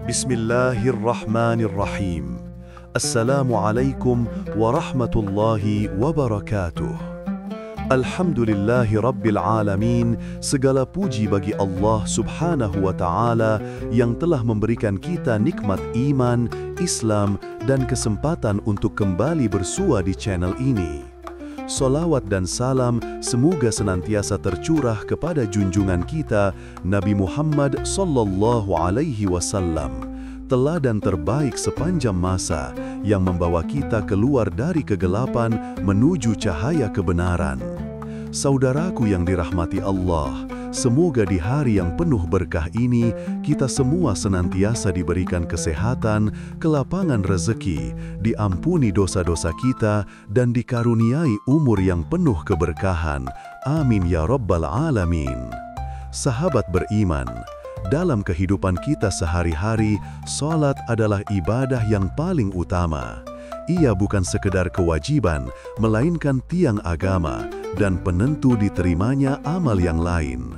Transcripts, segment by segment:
Bismillahirrahmanirrahim. Assalamualaikum warahmatullahi wabarakatuh. Alhamdulillahi Rabbil Alamin. Segala puji bagi Allah Subhanahu wa Ta'ala yang telah memberikan kita nikmat iman, Islam, dan kesempatan untuk kembali bersua di channel ini. Salawat dan salam semoga senantiasa tercurah kepada junjungan kita Nabi Muhammad sallallahu alaihi wasallam, teladan terbaik sepanjang masa yang membawa kita keluar dari kegelapan menuju cahaya kebenaran. Saudaraku yang dirahmati Allah, semoga di hari yang penuh berkah ini kita semua senantiasa diberikan kesehatan, kelapangan rezeki, diampuni dosa-dosa kita, dan dikaruniai umur yang penuh keberkahan. Amin ya Rabbal Alamin. Sahabat beriman, dalam kehidupan kita sehari-hari, salat adalah ibadah yang paling utama. Ia bukan sekedar kewajiban, melainkan tiang agama dan penentu diterimanya amal yang lain.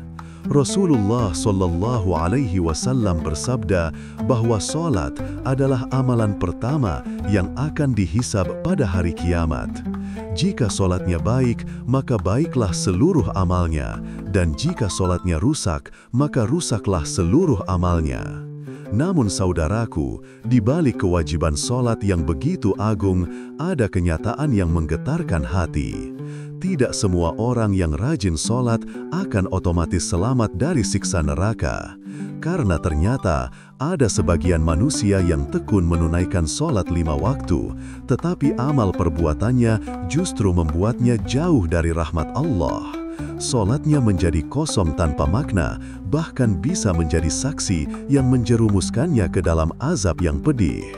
Rasulullah Shallallahu Alaihi Wasallam bersabda bahwa salat adalah amalan pertama yang akan dihisab pada hari kiamat. Jika salatnya baik, maka baiklah seluruh amalnya, dan jika salatnya rusak, maka rusaklah seluruh amalnya. Namun saudaraku, di balik kewajiban salat yang begitu agung, ada kenyataan yang menggetarkan hati. Tidak semua orang yang rajin salat akan otomatis selamat dari siksa neraka. Karena ternyata ada sebagian manusia yang tekun menunaikan salat 5 waktu, tetapi amal perbuatannya justru membuatnya jauh dari rahmat Allah. Salatnya menjadi kosong tanpa makna, bahkan bisa menjadi saksi yang menjerumuskannya ke dalam azab yang pedih.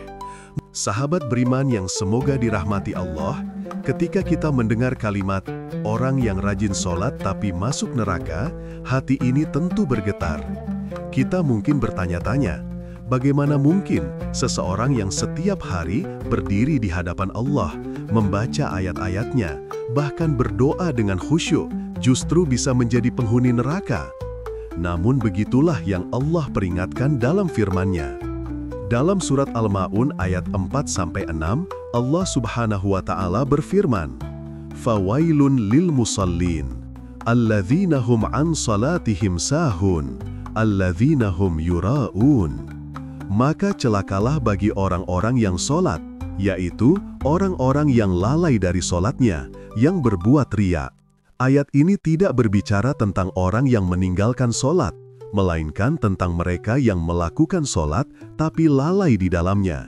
Sahabat beriman yang semoga dirahmati Allah, ketika kita mendengar kalimat orang yang rajin salat tapi masuk neraka, hati ini tentu bergetar. Kita mungkin bertanya-tanya, bagaimana mungkin seseorang yang setiap hari berdiri di hadapan Allah, membaca ayat-ayatnya, bahkan berdoa dengan khusyuk, justru bisa menjadi penghuni neraka? Namun begitulah yang Allah peringatkan dalam firman-Nya. Dalam surat Al-Ma'un ayat 4-6, Allah Subhanahu wa Ta'ala berfirman, "Fawailun lil musallin, alladzina hum an salatihim sahun, alladzina hum yura'un." Maka celakalah bagi orang-orang yang salat, yaitu orang-orang yang lalai dari salatnya, yang berbuat riya. Ayat ini tidak berbicara tentang orang yang meninggalkan salat, melainkan tentang mereka yang melakukan salat tapi lalai di dalamnya.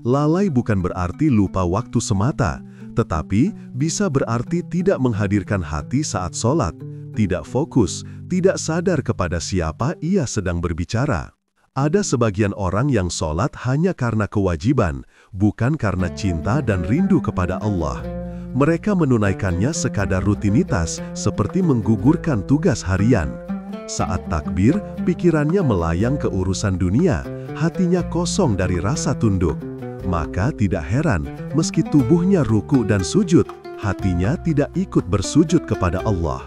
Lalai bukan berarti lupa waktu semata, tetapi bisa berarti tidak menghadirkan hati saat salat, tidak fokus, tidak sadar kepada siapa ia sedang berbicara. Ada sebagian orang yang salat hanya karena kewajiban, bukan karena cinta dan rindu kepada Allah. Mereka menunaikannya sekadar rutinitas, seperti menggugurkan tugas harian. Saat takbir, pikirannya melayang ke urusan dunia, hatinya kosong dari rasa tunduk. Maka tidak heran, meski tubuhnya ruku dan sujud, hatinya tidak ikut bersujud kepada Allah.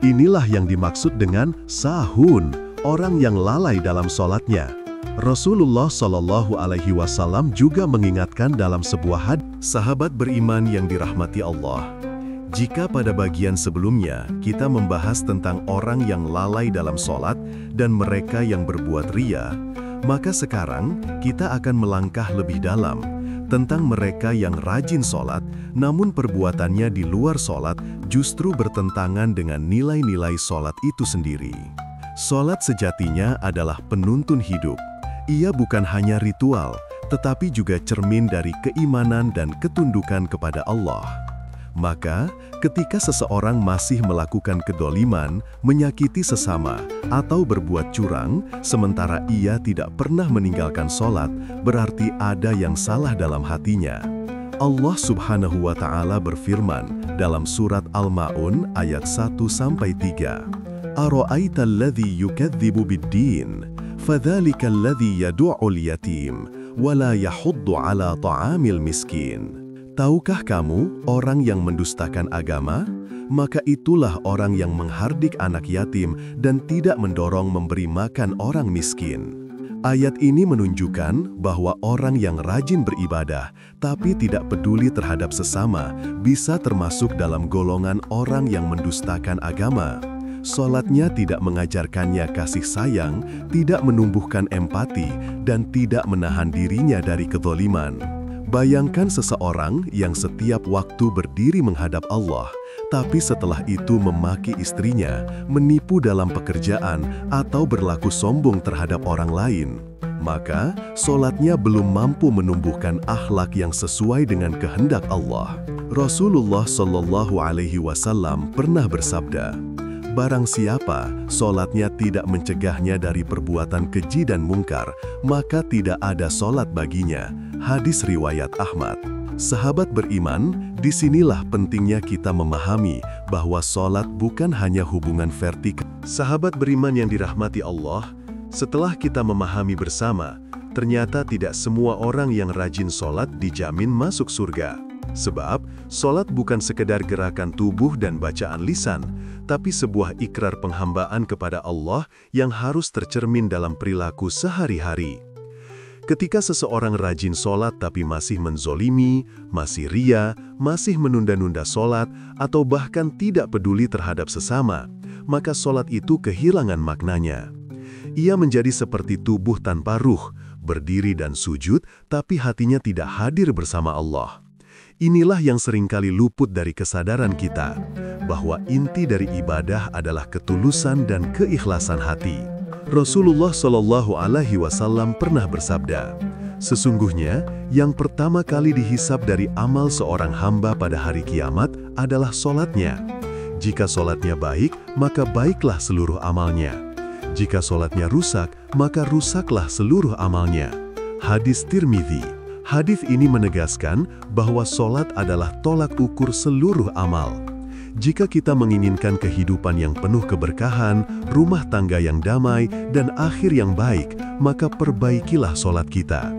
Inilah yang dimaksud dengan sahun, orang yang lalai dalam salatnya. Rasulullah Shallallahu Alaihi Wasallam juga mengingatkan dalam sebuah hadis. Sahabat beriman yang dirahmati Allah, jika pada bagian sebelumnya kita membahas tentang orang yang lalai dalam salat dan mereka yang berbuat riya, maka sekarang kita akan melangkah lebih dalam tentang mereka yang rajin salat, namun perbuatannya di luar salat justru bertentangan dengan nilai-nilai salat itu sendiri. Salat sejatinya adalah penuntun hidup. Ia bukan hanya ritual, tetapi juga cermin dari keimanan dan ketundukan kepada Allah. Maka, ketika seseorang masih melakukan kedoliman, menyakiti sesama, atau berbuat curang, sementara ia tidak pernah meninggalkan salat, berarti ada yang salah dalam hatinya. Allah Subhanahu wa Ta'ala berfirman dalam surat Al-Ma'un ayat 1-3, "Ara'aita alladhi yukadzibu bid-din, fadzalika alladhi yadu'ul yatim, wala yahuddu ala ta'amil miskin." Tahukah kamu orang yang mendustakan agama? Maka itulah orang yang menghardik anak yatim dan tidak mendorong memberi makan orang miskin. Ayat ini menunjukkan bahwa orang yang rajin beribadah tapi tidak peduli terhadap sesama bisa termasuk dalam golongan orang yang mendustakan agama. Salatnya tidak mengajarkannya kasih sayang, tidak menumbuhkan empati, dan tidak menahan dirinya dari kezaliman. Bayangkan seseorang yang setiap waktu berdiri menghadap Allah, tapi setelah itu memaki istrinya, menipu dalam pekerjaan, atau berlaku sombong terhadap orang lain. Maka, salatnya belum mampu menumbuhkan akhlak yang sesuai dengan kehendak Allah. Rasulullah Shallallahu Alaihi Wasallam pernah bersabda, "Barang siapa salatnya tidak mencegahnya dari perbuatan keji dan mungkar, maka tidak ada salat baginya." Hadis riwayat Ahmad. Sahabat beriman, disinilah pentingnya kita memahami bahwa salat bukan hanya hubungan vertikal. Sahabat beriman yang dirahmati Allah, setelah kita memahami bersama, ternyata tidak semua orang yang rajin salat dijamin masuk surga. Sebab, salat bukan sekedar gerakan tubuh dan bacaan lisan, tapi sebuah ikrar penghambaan kepada Allah yang harus tercermin dalam perilaku sehari-hari. Ketika seseorang rajin salat tapi masih menzolimi, masih ria, masih menunda-nunda salat, atau bahkan tidak peduli terhadap sesama, maka salat itu kehilangan maknanya. Ia menjadi seperti tubuh tanpa ruh, berdiri dan sujud, tapi hatinya tidak hadir bersama Allah. Inilah yang seringkali luput dari kesadaran kita, bahwa inti dari ibadah adalah ketulusan dan keikhlasan hati. Rasulullah Shallallahu Alaihi Wasallam pernah bersabda, "Sesungguhnya yang pertama kali dihisab dari amal seorang hamba pada hari kiamat adalah salatnya. Jika salatnya baik, maka baiklah seluruh amalnya. Jika salatnya rusak, maka rusaklah seluruh amalnya." Hadis Tirmidzi. Hadis ini menegaskan bahwa salat adalah tolak ukur seluruh amal. Jika kita menginginkan kehidupan yang penuh keberkahan, rumah tangga yang damai, dan akhir yang baik, maka perbaikilah salat kita.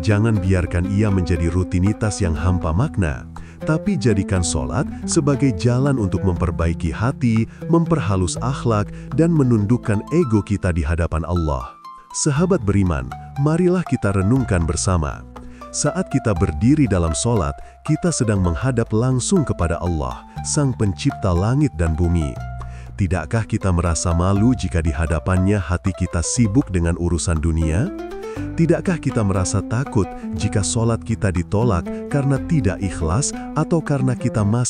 Jangan biarkan ia menjadi rutinitas yang hampa makna, tapi jadikan salat sebagai jalan untuk memperbaiki hati, memperhalus akhlak, dan menundukkan ego kita di hadapan Allah. Sahabat beriman, marilah kita renungkan bersama. Saat kita berdiri dalam salat, kita sedang menghadap langsung kepada Allah, Sang Pencipta langit dan bumi. Tidakkah kita merasa malu jika di hadapannya hati kita sibuk dengan urusan dunia? Tidakkah kita merasa takut jika salat kita ditolak karena tidak ikhlas atau karena kita masih